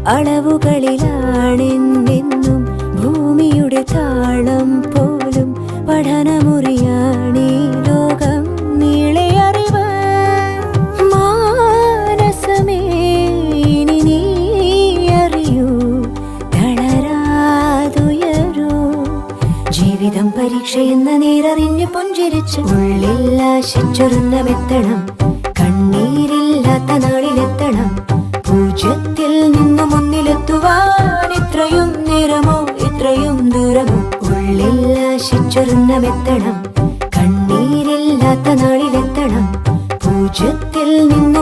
അളവുകളിലാണെന്നെന്നും ഭൂമിയുടെ താളം പോലും പഠനമുറിയാണീ ലോകം നീളെ അറിവ്. മാനസമേ ഇനി നീ അറിയൂ, തളരാതുയരൂ. ജീവിതം പരീക്ഷയെന്ന നേരറിഞ്ഞ് പുഞ്ചിരിച്ച് ഉള്ളിൽ ആശിച്ചൊരുന്നമെത്തണം. കണ്ണീരില്ലാത്ത നാളിലെത്തണം. പൂജ്യത്തിൽ നിന്നും ഒന്നിലെത്തുവാൻ ഇത്രയും നേരമോ ഇത്രയും ദൂരമോ? ഉള്ളിൽ ആശിച്ചൊരുന്നമെത്തണം.